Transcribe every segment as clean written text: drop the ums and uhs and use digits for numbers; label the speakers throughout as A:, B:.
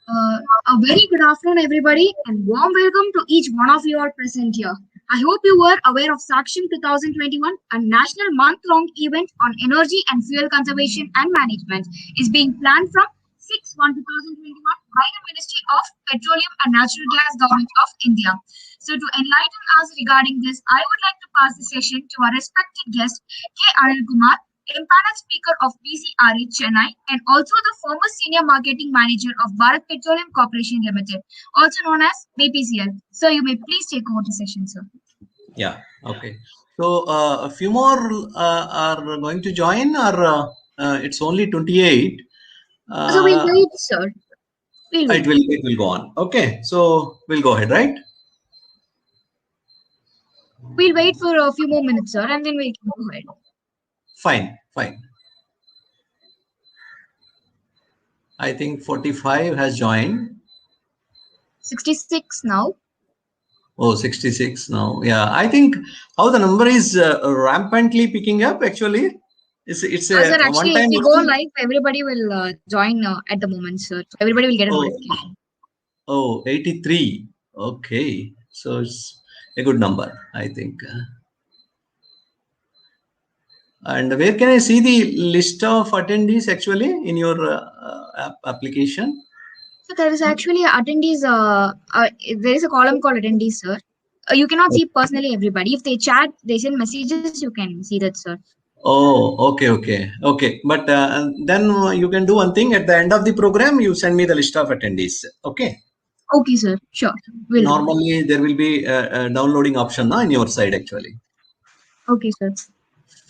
A: A very good afternoon, everybody, and warm welcome to each one of you all present here. I hope you were aware of Sakshyam-2021, a national month-long event on energy and fuel conservation and management, is being planned from 6/1/2021 by the Ministry of Petroleum and Natural Gas, Govt of India. So, to enlighten us regarding this, I would like to pass the session to our respected guest, K.Anilkumar, Empaneled Speaker of PCRA Chennai, and also the former Senior Marketing Manager of Bharat Petroleum Corporation Limited, also known as BPCL. So you may please take over the session, sir.
B: Yeah, okay. So a few more are going to join, or it's only 28.
A: So we'll wait, sir.
B: It will go on. Okay, so we'll go ahead, right?
A: We'll wait for a few more minutes, sir, and then we can go ahead.
B: Fine. I think 45 has joined.
A: 66 now.
B: Oh, 66 now. Yeah, I think how the number is rampantly picking up. Actually, it's
A: sir, actually, if we go live, everybody will join at the moment, sir. So everybody will get a notification.
B: Oh, 83. Okay, so it's a good number, I think. And where can I see the list of attendees actually in your application?
A: So there is actually attendees. There is a column called attendees, sir. You cannot see personally everybody. If they chat, they send messages, you can see that, sir.
B: Oh, okay. But then you can do one thing. At the end of the program, you send me the list of attendees. Okay.
A: Okay, sir. Sure.
B: Normally, there will be a downloading option in your side actually.
A: Okay, sir.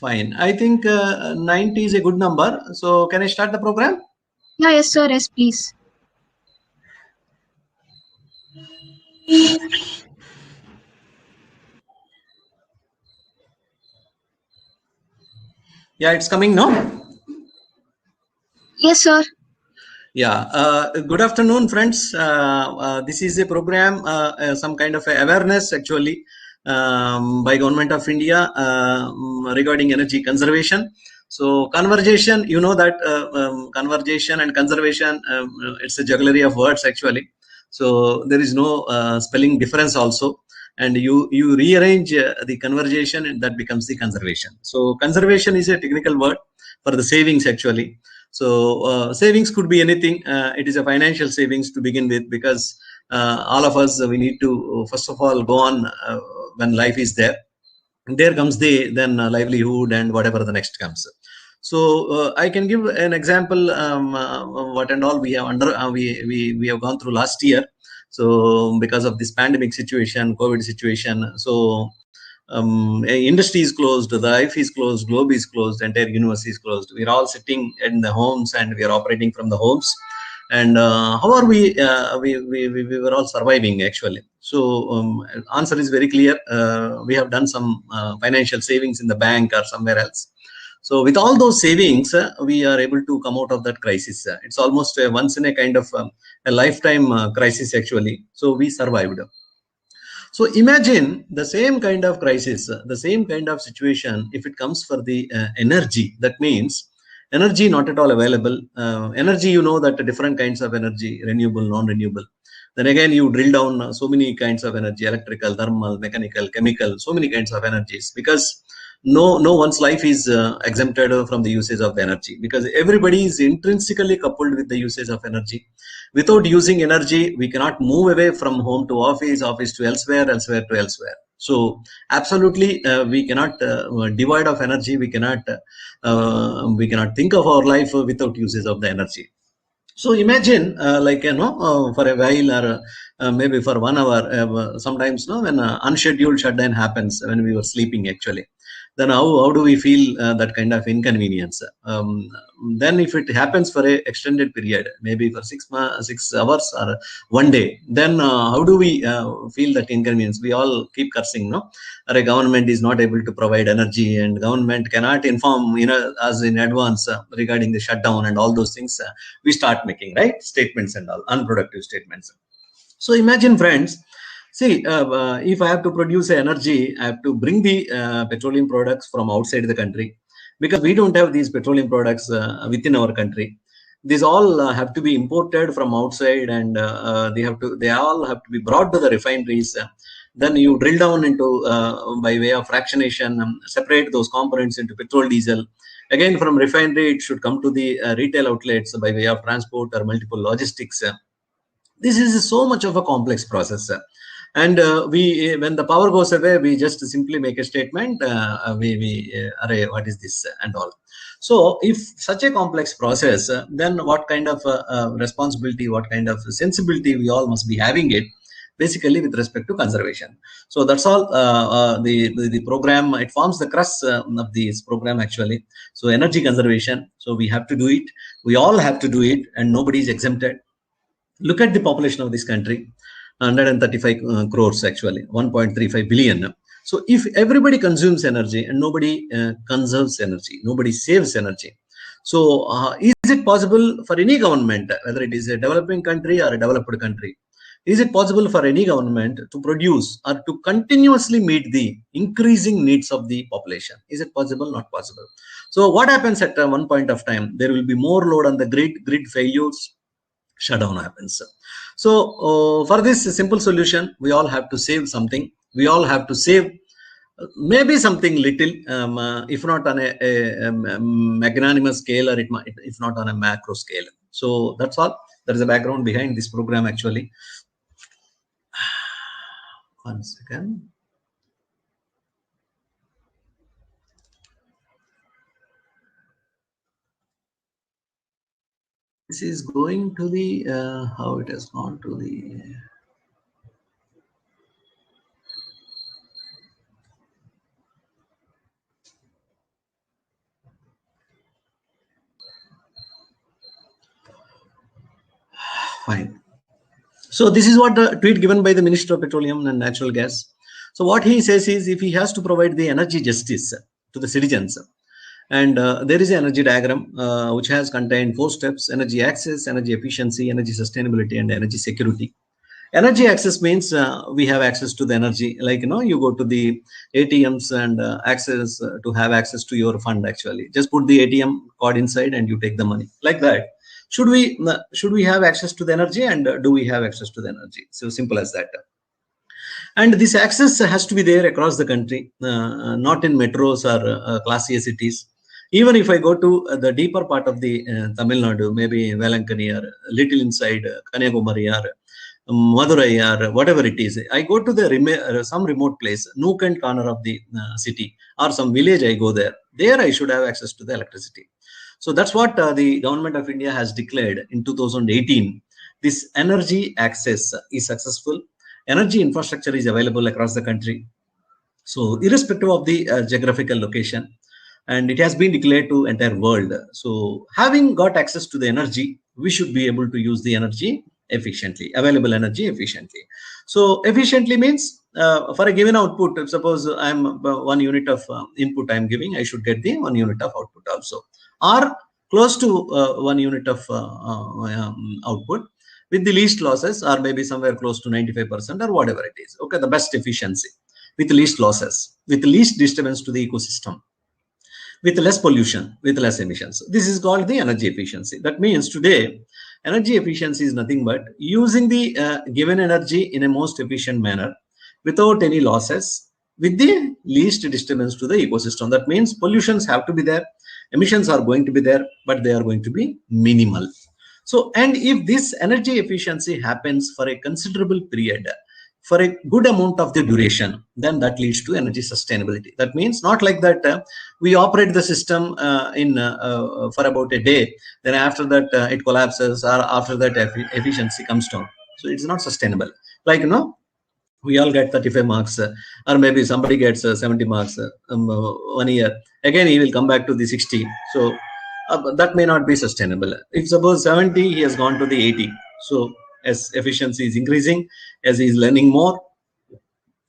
B: Fine. I think 90 is a good number. So can I start the program?
A: Yeah, yes, sir. Yes, please.
B: Yeah, it's coming now.
A: Yes, sir.
B: Yeah. Good afternoon, friends. This is a program, some kind of awareness actually by Government of India regarding energy conservation. So conversation, you know that conversation and conservation, it's a jugglery of words actually. So there is no spelling difference also. And you rearrange the conversation and that becomes the conservation. So conservation is a technical word for the savings actually. So savings could be anything. It is a financial savings to begin with, because all of us, we need to first of all go on when life is there. And there comes the then livelihood and whatever the next comes. So I can give an example. What and all we have we have gone through last year. So because of this pandemic situation, COVID situation, so industry is closed, the life is closed, globe is closed, entire universe is closed. We're all sitting in the homes and we are operating from the homes. And how are we? We were all surviving actually. So answer is very clear. We have done some financial savings in the bank or somewhere else. So with all those savings, we are able to come out of that crisis. It's almost a once in a kind of a lifetime crisis actually. So we survived. So imagine the same kind of crisis, the same kind of situation, if it comes for the energy. That means energy not at all available. Energy, you know that different kinds of energy, renewable, non-renewable. Then again, you drill down so many kinds of energy, electrical, thermal, mechanical, chemical, so many kinds of energies, because no one's life is exempted from the usage of the energy, because everybody is intrinsically coupled with the usage of energy. Without using energy, we cannot move away from home to office, office to elsewhere, elsewhere to elsewhere. So absolutely, we cannot divide of energy. We cannot think of our life without usage of the energy. So imagine, like for a while or maybe for 1 hour, sometimes when unscheduled shutdown happens when we were sleeping actually. Then how do we feel that kind of inconvenience? Then if it happens for an extended period, maybe for 6 hours or 1 day, then how do we feel that inconvenience? We all keep cursing, no? Our government is not able to provide energy, and government cannot inform us in advance regarding the shutdown and all those things. We start making statements and all unproductive statements. So imagine, friends. See, if I have to produce energy, I have to bring the petroleum products from outside the country, because we don't have these petroleum products within our country. These all have to be imported from outside, and they all have to be brought to the refineries. Then you drill down into by way of fractionation, separate those components into petrol, diesel. Again, from refinery, it should come to the retail outlets by way of transport or multiple logistics. This is so much of a complex process. And when the power goes away, we just simply make a statement. Array, what is this and all. So, if such a complex process, then what kind of responsibility, what kind of sensibility we all must be having it, basically with respect to conservation. So that's all. The program, it forms the crux of this program actually. So energy conservation. So we have to do it. We all have to do it, and nobody is exempted. Look at the population of this country, 135 crores actually, 1.35 billion. So if everybody consumes energy and nobody conserves energy, nobody saves energy. So is it possible for any government, whether it is a developing country or a developed country, is it possible for any government to produce or to continuously meet the increasing needs of the population? Is it possible? Not possible. So what happens at one point of time? There will be more load on the grid failures, shutdown happens. So for this simple solution, we all have to save something. We all have to save maybe something little, if not on a magnanimous scale, or if not on a macro scale. So that's all. There is a background behind this program actually. One second. This is going to the how it has gone to the. Fine. So this is what the tweet given by the Minister of Petroleum and Natural Gas. So what he says is, if he has to provide the energy justice to the citizens, and there is an energy diagram which has contained 4 steps: energy access, energy efficiency, energy sustainability, and energy security. Energy access means we have access to the energy, like you go to the ATMs and access to have access to your fund. Actually, just put the ATM card inside and you take the money, like that. Should we have access to the energy, and do we have access to the energy? So simple as that. And this access has to be there across the country, not in metros or class A cities. Even if I go to the deeper part of the Tamil Nadu, maybe Velankani or little inside Kanyakumari or Madurai or whatever it is, I go to the some remote place, nook and corner of the city, or some village, I go there. There I should have access to the electricity. So that's what the government of India has declared in 2018. This energy access is successful. Energy infrastructure is available across the country. So irrespective of the geographical location, and it has been declared to entire world. So having got access to the energy, we should be able to use the energy efficiently, available energy efficiently. So efficiently means for a given output, if suppose I'm 1 unit of input I'm giving, I should get the 1 unit of output also, or close to 1 unit of output with the least losses, or maybe somewhere close to 95% or whatever it is. Okay, the best efficiency with least losses, with least disturbance to the ecosystem, with less pollution, with less emissions. This is called the energy efficiency. That means today, energy efficiency is nothing but using the given energy in a most efficient manner without any losses, with the least disturbance to the ecosystem. That means pollutions have to be there, emissions are going to be there, but they are going to be minimal. So, and if this energy efficiency happens for a considerable period, for a good amount of the duration, then that leads to energy sustainability. That means not like that we operate the system for about a day, then after that it collapses, or after that efficiency comes down. So it's not sustainable. Like we all get 35 marks, or maybe somebody gets 70 marks 1 year. Again, he will come back to the 60. So that may not be sustainable. If suppose 70, he has gone to the 80. So as efficiency is increasing, as he is learning more,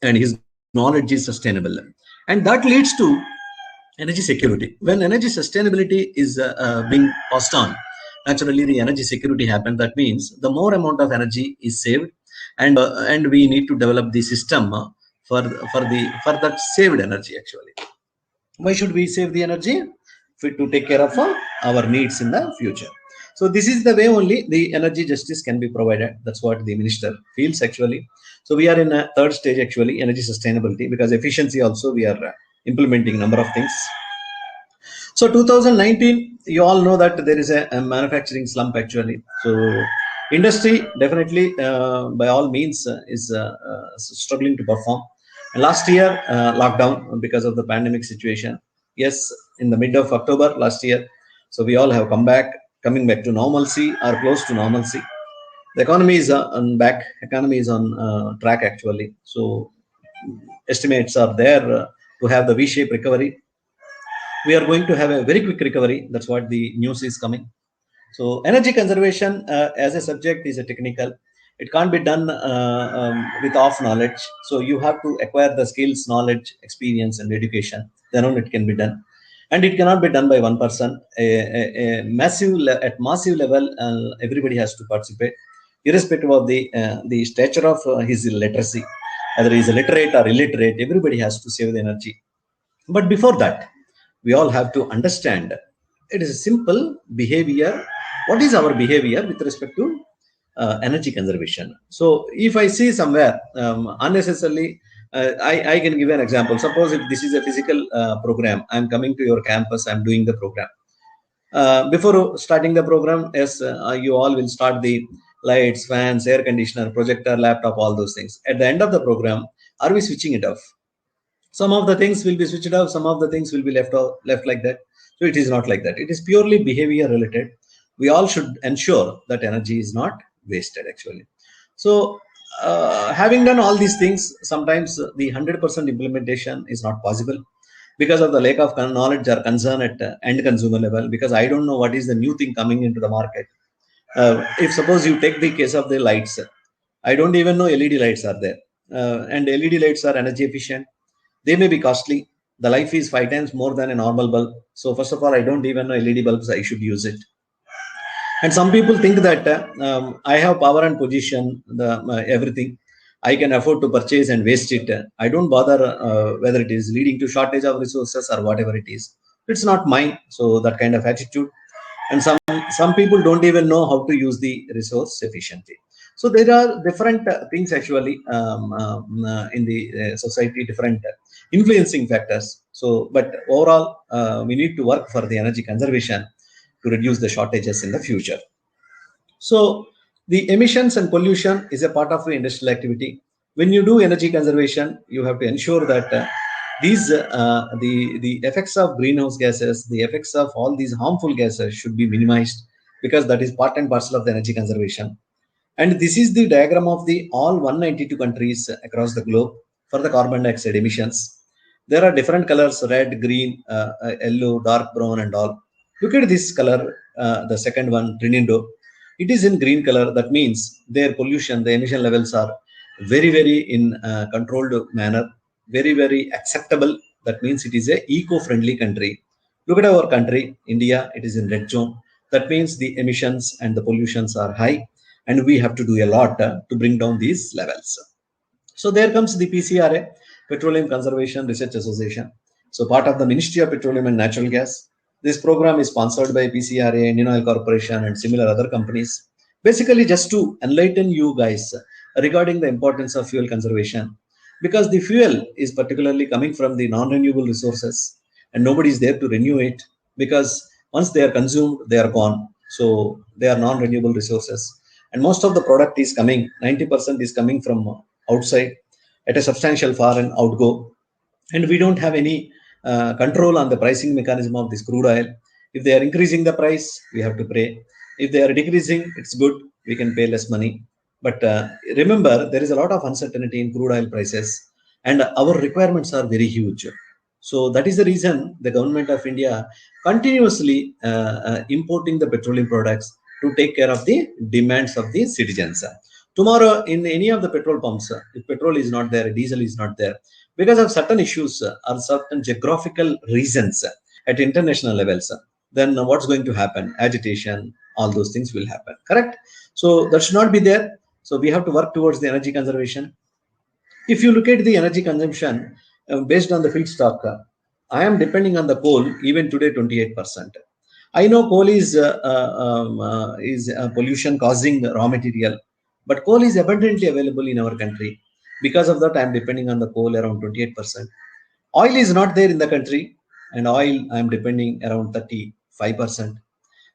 B: and his knowledge is sustainable, and that leads to energy security. When energy sustainability is being passed on, naturally the energy security happens. That means the more amount of energy is saved, and we need to develop the system for that saved energy. Actually, why should we save the energy? To take care of our needs in the future. So this is the way only the energy justice can be provided. That's what the minister feels actually. So we are in a third stage actually, energy sustainability, because efficiency also we are implementing number of things. So 2019, you all know that there is a manufacturing slump actually. So industry definitely, by all means, is struggling to perform. And last year, lockdown because of the pandemic situation. Yes, in the mid of October last year. So we all have coming back to normalcy or close to normalcy. The economy is on back. Economy is on track actually. So estimates are there to have the V-shaped recovery. We are going to have a very quick recovery. That's what the news is coming. So energy conservation as a subject is a technical. It can't be done with off knowledge. So you have to acquire the skills, knowledge, experience, and education. Then only it can be done. And it cannot be done by one person. At massive level, everybody has to participate, irrespective of the stature of his literacy. Whether he is literate or illiterate, everybody has to save the energy. But before that, we all have to understand it is a simple behavior. What is our behavior with respect to energy conservation? So if I see somewhere unnecessarily, I can give an example. Suppose if this is a physical program, I'm coming to your campus, I'm doing the program. Before starting the program, yes, you all will start the lights, fans, air conditioner, projector, laptop, all those things. At the end of the program, are we switching it off? Some of the things will be switched off, some of the things will be left like that. So it is not like that. It is purely behavior related. We all should ensure that energy is not wasted actually. So having done all these things, sometimes the 100% implementation is not possible because of the lack of knowledge or concern at end consumer level, because I don't know what is the new thing coming into the market. If suppose you take the case of the lights, I don't even know LED lights are there. And LED lights are energy efficient. They may be costly. The life is 5 times more than a normal bulb. So first of all, I don't even know LED bulbs, I should use it. And some people think that I have power and position, everything. I can afford to purchase and waste it. I don't bother whether it is leading to shortage of resources or whatever it is. It's not mine. So that kind of attitude. And some people don't even know how to use the resource efficiently. So there are different things actually in the society, different influencing factors. So, but overall, we need to work for the energy conservation to reduce the shortages in the future. So the emissions and pollution is a part of the industrial activity. When you do energy conservation, you have to ensure that the effects of greenhouse gases, the effects of all these harmful gases should be minimized, because that is part and parcel of the energy conservation. And this is the diagram of the all 192 countries across the globe for the carbon dioxide emissions. There are different colors: red, green, yellow, dark brown, and all. Look at this color, the second one, Trinidad. It is in green color. That means their pollution, the emission levels are very, very in controlled manner, very, very acceptable. That means it is a eco-friendly country. Look at our country, India. It is in red zone. That means the emissions and the pollutions are high, and we have to do a lot to bring down these levels. So there comes the PCRA, Petroleum Conservation Research Association. So part of the Ministry of Petroleum and Natural Gas. This program is sponsored by PCRA, Indian Oil Corporation, and similar other companies. Basically, just to enlighten you guys regarding the importance of fuel conservation, because the fuel is particularly coming from the non-renewable resources, and nobody is there to renew it, because once they are consumed, they are gone. So they are non-renewable resources, and most of the product is coming, 90% is coming from outside at a substantial foreign outgo, and we don't have any control on the pricing mechanism of this crude oil. If they are increasing the price, we have to pay. If they are decreasing, it's good, we can pay less money. But remember, there is a lot of uncertainty in crude oil prices, and our requirements are very huge. So that is the reason the government of India continuously importing the petroleum products to take care of the demands of the citizens. Tomorrow, in any of the petrol pumps, if petrol is not there, diesel is not there, because of certain issues or certain geographical reasons at international levels, then what's going to happen? Agitation, all those things will happen, correct? So that should not be there. So we have to work towards the energy conservation. If you look at the energy consumption based on the feedstock, I am depending on the coal even today 28%. I know coal is pollution causing raw material, but coal is abundantly available in our country. Because of that, I am depending on the coal around 28%. Oil is not there in the country, and oil I am depending around 35%.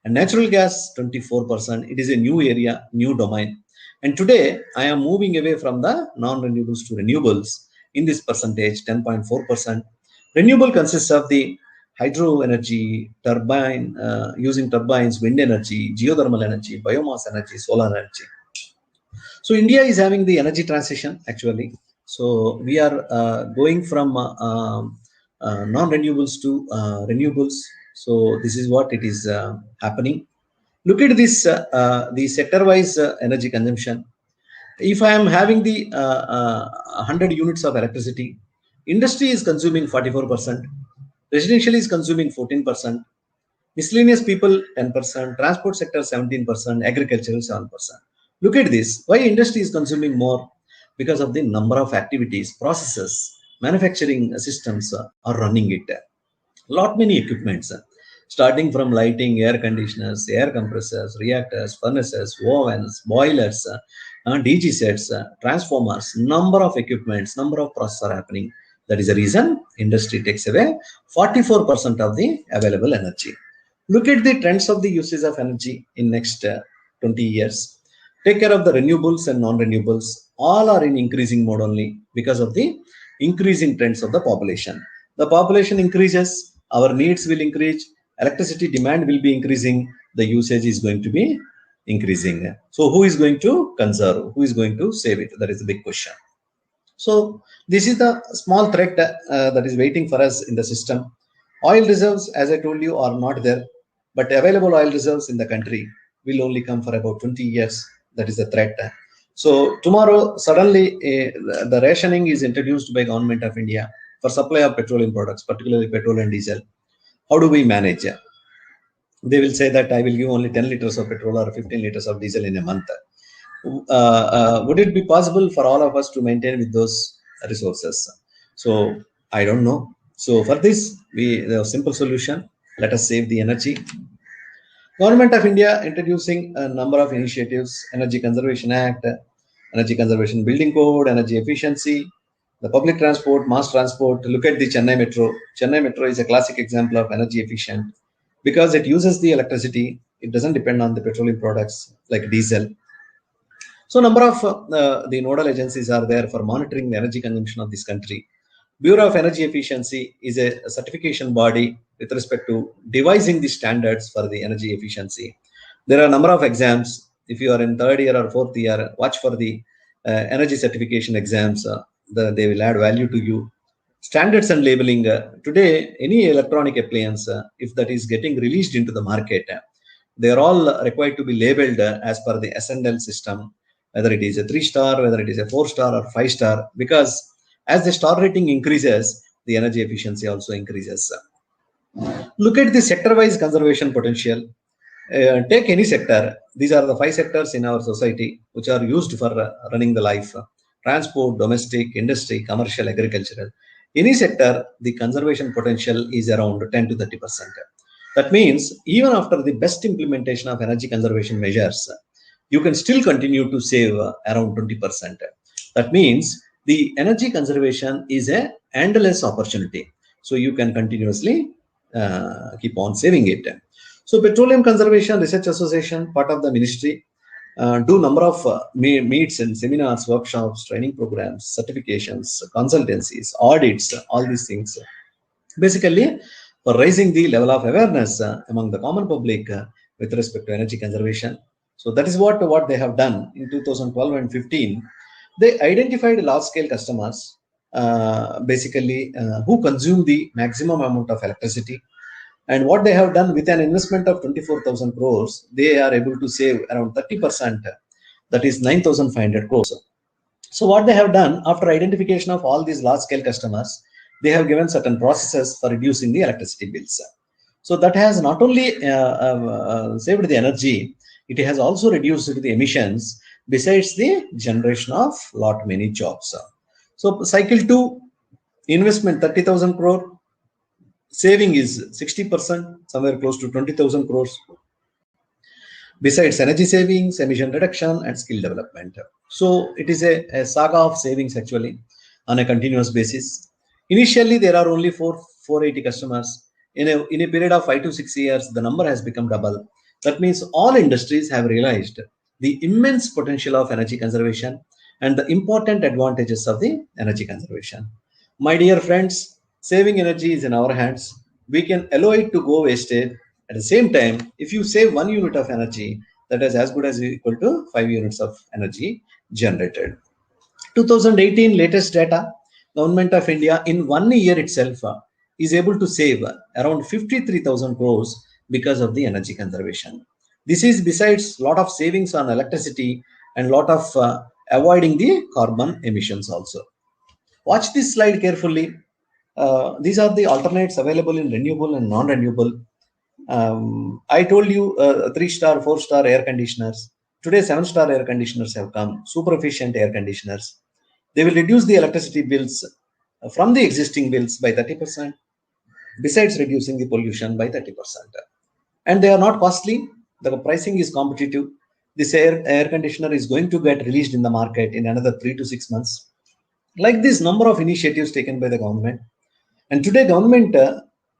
B: And natural gas 24%. It is a new area, new domain. And today I am moving away from the non-renewables to renewables in this percentage, 10.4%. Renewable consists of the hydro energy, turbine, using turbines, wind energy, geothermal energy, biomass energy, solar energy. So India is having the energy transition actually. So we are going from non-renewables to renewables. So this is what it is happening. Look at this, the sector-wise energy consumption. If I am having the 100 units of electricity, industry is consuming 44%, residential is consuming 14%, miscellaneous people 10%, transport sector 17%, agricultural 7%. Look at this. Why industry is consuming more? Because of the number of activities, processes, manufacturing systems are running it. Lot many equipments, starting from lighting, air conditioners, air compressors, reactors, furnaces, ovens, boilers, DG sets, transformers, number of equipments, number of processes are happening. That is the reason industry takes away 44% of the available energy. Look at the trends of the usage of energy in next 20 years. Take care of the renewables and non-renewables. All are in increasing mode only because of the increasing trends of the population. The population increases, our needs will increase, electricity demand will be increasing, the usage is going to be increasing. So who is going to conserve? Who is going to save it? That is the big question. So this is the small threat that is waiting for us in the system. Oil reserves, as I told you, are not there, but available oil reserves in the country will only come for about 20 years. That is the threat. So tomorrow, suddenly, the rationing is introduced by Government of India for supply of petroleum products, particularly petrol and diesel. How do we manage? They will say that I will give only 10 liters of petrol or 15 liters of diesel in a month. Would it be possible for all of us to maintain with those resources? So I don't know. So for this, the simple solution, let us save the energy. Government of India introducing a number of initiatives: Energy Conservation Act, Energy Conservation Building Code, energy efficiency, the public transport, mass transport. Look at the Chennai Metro. Chennai Metro is a classic example of energy efficient because it uses the electricity. It doesn't depend on the petroleum products like diesel. So number of the nodal agencies are there for monitoring the energy consumption of this country. Bureau of Energy Efficiency is a certification body with respect to devising the standards for the energy efficiency. There are a number of exams. If you are in third year or fourth year, watch for the energy certification exams. They will add value to you. Standards and labeling. Today, any electronic appliance, if that is getting released into the market, they are all required to be labeled as per the S&L system, whether it is a 3-star, whether it is a 4-star or 5-star, because as the star rating increases, the energy efficiency also increases. Look at the sector-wise conservation potential. Take any sector. These are the 5 sectors in our society which are used for running the life: transport, domestic, industry, commercial, agricultural. Any sector, the conservation potential is around 10 to 30%. That means even after the best implementation of energy conservation measures, you can still continue to save around 20%. That means the energy conservation is a endless opportunity. So you can continuously keep on saving it. So Petroleum Conservation Research Association, part of the ministry, do number of meets and seminars, workshops, training programs, certifications, consultancies, audits, all these things. Basically, for raising the level of awareness among the common public with respect to energy conservation. So that is what they have done in 2012 and 15. They identified large-scale customers, who consume the maximum amount of electricity. And what they have done with an investment of 24,000 crores, they are able to save around 30%, that is 9,500 crores. So what they have done after identification of all these large-scale customers, they have given certain processes for reducing the electricity bills. So that has not only saved the energy, it has also reduced the emissions, besides the generation of lot many jobs. So cycle 2, investment 30,000 crore, saving is 60%, somewhere close to 20,000 crores. Besides energy savings, emission reduction, and skill development. So it is a saga of savings actually on a continuous basis. Initially, there are only 480 customers. In a period of 5 to 6 years, the number has become double. That means all industries have realized the immense potential of energy conservation and the important advantages of the energy conservation. My dear friends, saving energy is in our hands. We can allow it to go wasted. At the same time, if you save 1 unit of energy, that is as good as equal to 5 units of energy generated. 2018 latest data, Government of India in 1 year itself is able to save around 53,000 crores because of the energy conservation. This is besides lot of savings on electricity and lot of avoiding the carbon emissions also. Watch this slide carefully. These are the alternates available in renewable and non-renewable. I told you 3-star, 4-star air conditioners. Today, 7-star air conditioners have come, super efficient air conditioners. They will reduce the electricity bills from the existing bills by 30%, besides reducing the pollution by 30%. And they are not costly. The pricing is competitive. This air conditioner is going to get released in the market in another 3 to 6 months. Like this, number of initiatives taken by the government. And today, government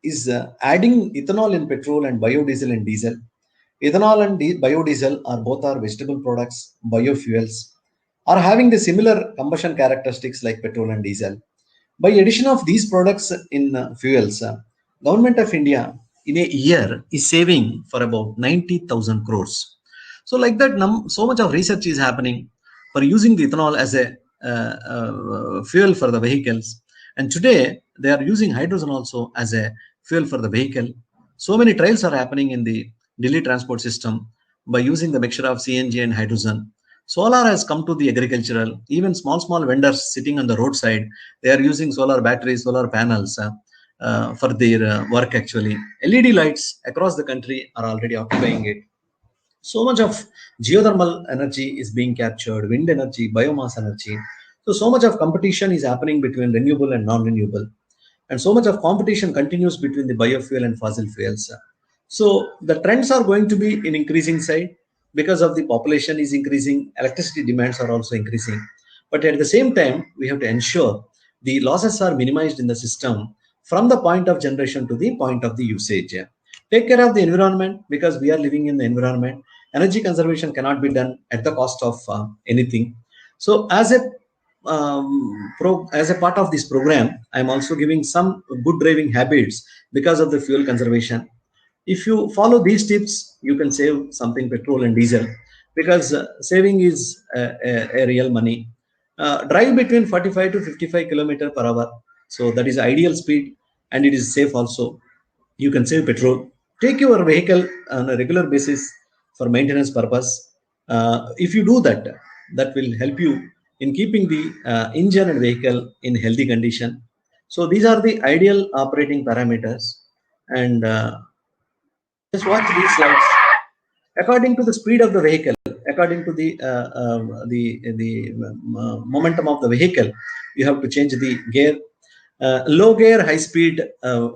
B: is adding ethanol in petrol and biodiesel in diesel. Ethanol and biodiesel are both are vegetable products, biofuels, are having the similar combustion characteristics like petrol and diesel. By addition of these products in fuels, Government of India in a year is saving for about 90,000 crores. So like that, so much of research is happening for using the ethanol as a fuel for the vehicles. And today they are using hydrogen also as a fuel for the vehicle. So many trials are happening in the Delhi transport system by using the mixture of CNG and hydrogen. Solar has come to the agricultural, even small vendors sitting on the roadside, they are using solar batteries, solar panels for their work actually. LED lights across the country are already occupying it. So much of geothermal energy is being captured, wind energy, biomass energy. So much of competition is happening between renewable and non-renewable. And so much of competition continues between the biofuel and fossil fuels. So the trends are going to be in increasing side because of the population is increasing, electricity demands are also increasing. But at the same time, we have to ensure the losses are minimized in the system from the point of generation to the point of the usage. Take care of the environment because we are living in the environment. Energy conservation cannot be done at the cost of anything. So as a part of this program, I am also giving some good driving habits because of the fuel conservation. If you follow these tips, you can save something petrol and diesel because saving is a real money. Drive between 45 to 55 kilometers per hour. So that is ideal speed and it is safe also. You can save petrol. Take your vehicle on a regular basis for maintenance purpose. If you do that, that will help you in keeping the engine and vehicle in healthy condition. So these are the ideal operating parameters. And just watch these slides. According to the speed of the vehicle, according to the momentum of the vehicle, you have to change the gear. Low gear, high speed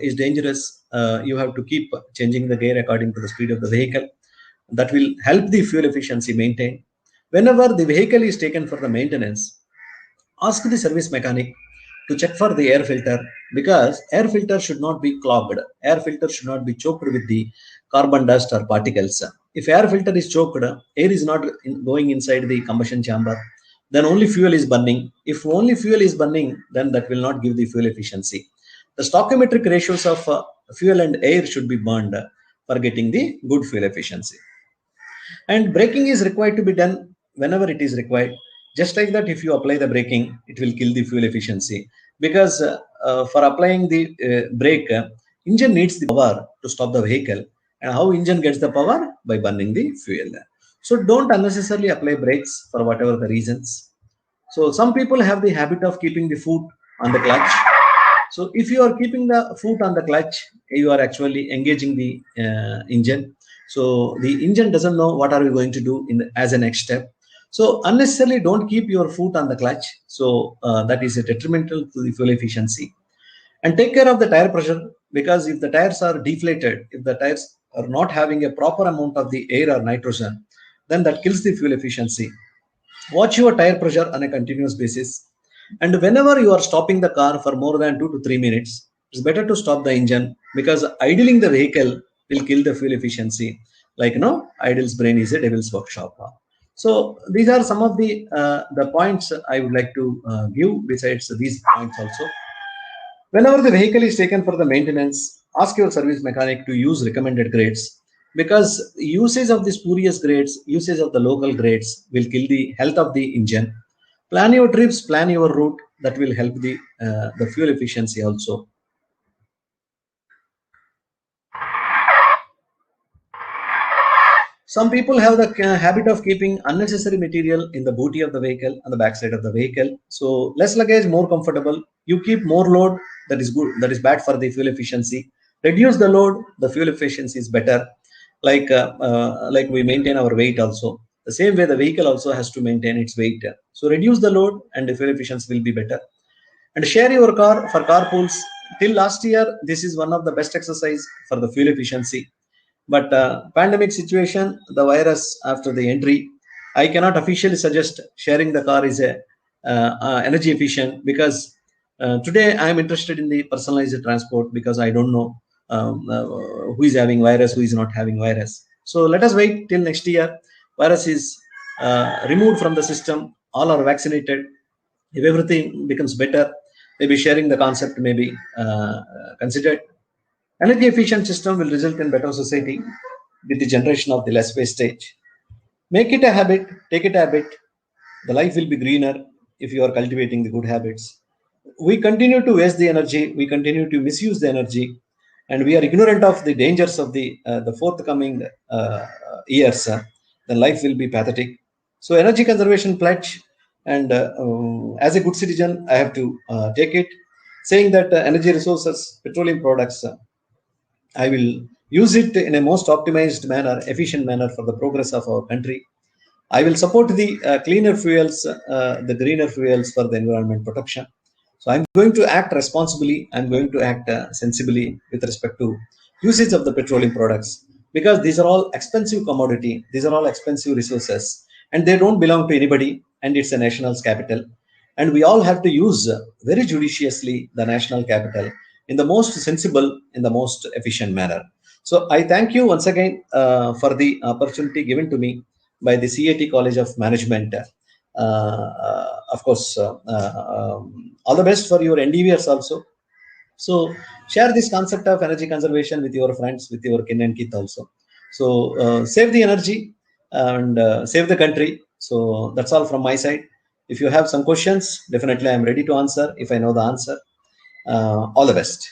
B: is dangerous. You have to keep changing the gear according to the speed of the vehicle. That will help the fuel efficiency maintain. Whenever the vehicle is taken for the maintenance, ask the service mechanic to check for the air filter because air filter should not be clogged. Air filter should not be choked with the carbon dust or particles. If air filter is choked, air is not going inside the combustion chamber, then only fuel is burning. If only fuel is burning, then that will not give the fuel efficiency. The stoichiometric ratios of fuel and air should be burned for getting the good fuel efficiency. And braking is required to be done whenever it is required. Just like that, if you apply the braking, it will kill the fuel efficiency because for applying the brake, engine needs the power to stop the vehicle. And how engine gets the power? By burning the fuel. So don't unnecessarily apply brakes for whatever the reasons. So some people have the habit of keeping the foot on the clutch. So if you are keeping the foot on the clutch, you are actually engaging the engine. So the engine doesn't know what are we going to do as a next step. So unnecessarily don't keep your foot on the clutch. So that is a detrimental to the fuel efficiency. And take care of the tire pressure because if the tires are deflated, if the tires are not having a proper amount of the air or nitrogen, then that kills the fuel efficiency. Watch your tire pressure on a continuous basis. And whenever you are stopping the car for more than 2 to 3 minutes, it's better to stop the engine, because idling the vehicle will kill the fuel efficiency. Like, idle's brain is a devil's workshop. So these are some of the points I would like to give besides these points also. Whenever the vehicle is taken for the maintenance, ask your service mechanic to use recommended grades, because usage of the spurious grades, usage of the local grades will kill the health of the engine. Plan your trips, plan your route. That will help the fuel efficiency also. Some people have the habit of keeping unnecessary material in the booty of the vehicle, on the backside of the vehicle. So less luggage, more comfortable. You keep more load, that is good. That is bad for the fuel efficiency. Reduce the load, the fuel efficiency is better. Like we maintain our weight also. The same way the vehicle also has to maintain its weight. So reduce the load and the fuel efficiency will be better. And share your car for carpools. Till last year, this is one of the best exercise for the fuel efficiency. But pandemic situation, the virus after the entry, I cannot officially suggest sharing the car is a energy efficient, because today I am interested in the personalized transport, because I don't know who is having virus, who is not having virus. So let us wait till next year. Virus is removed from the system. All are vaccinated. If everything becomes better, maybe sharing the concept may be considered. Energy efficient system will result in better society with the generation of the less wastage. Make it a habit, take it a habit. The life will be greener if you are cultivating the good habits. We continue to waste the energy, we continue to misuse the energy, and we are ignorant of the dangers of the forthcoming years. Then life will be pathetic. So energy conservation pledge, and as a good citizen, I have to take it, saying that energy resources, petroleum products, I will use it in a most optimized manner, efficient manner for the progress of our country. I will support the cleaner fuels, the greener fuels for the environment protection. So I'm going to act responsibly. I'm going to act sensibly with respect to usage of the petroleum products, because these are all expensive commodity. These are all expensive resources, and they don't belong to anybody. And it's a national's capital, and we all have to use very judiciously the national capital in the most sensible, in the most efficient manner. So I thank you once again for the opportunity given to me by the CIT College of Management. Of course, all the best for your endeavors also. So share this concept of energy conservation with your friends, with your kin and kith also. So save the energy and save the country. So that's all from my side. If you have some questions, definitely I'm ready to answer if I know the answer. All the best.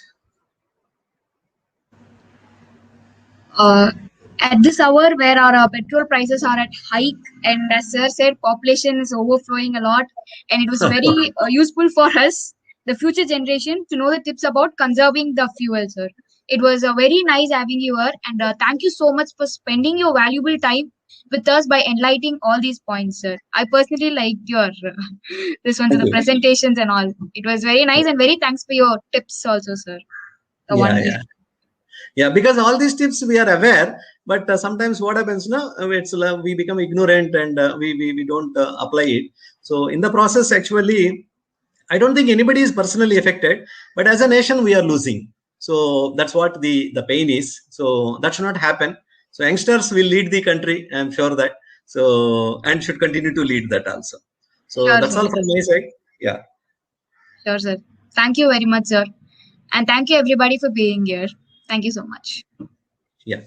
A: At this hour where our petrol prices are at hike, and as sir said, population is overflowing a lot, and it was very useful for us, the future generation, to know the tips about conserving the fuel, sir. It was very nice having you here, and thank you so much for spending your valuable time with us by enlightening all these points, sir. I personally liked your this one, so
B: Thank
A: the
B: you.
A: presentations and all. It was very nice, and very thanks for your tips also, sir. The one.
B: Yeah, because all these tips we are aware, but sometimes what happens now, it's we become ignorant, and we don't apply it. So in the process, actually, I don't think anybody is personally affected, but as a nation we are losing. So that's what the pain is. So that should not happen. So youngsters will lead the country, I'm sure that. So, and should continue to lead that also. So
A: Sure,
B: that's
A: sir.
B: all from my side. Yeah.
A: Sure, sir. Thank you very much, sir. And thank you everybody for being here. Thank you so much.
B: Yeah.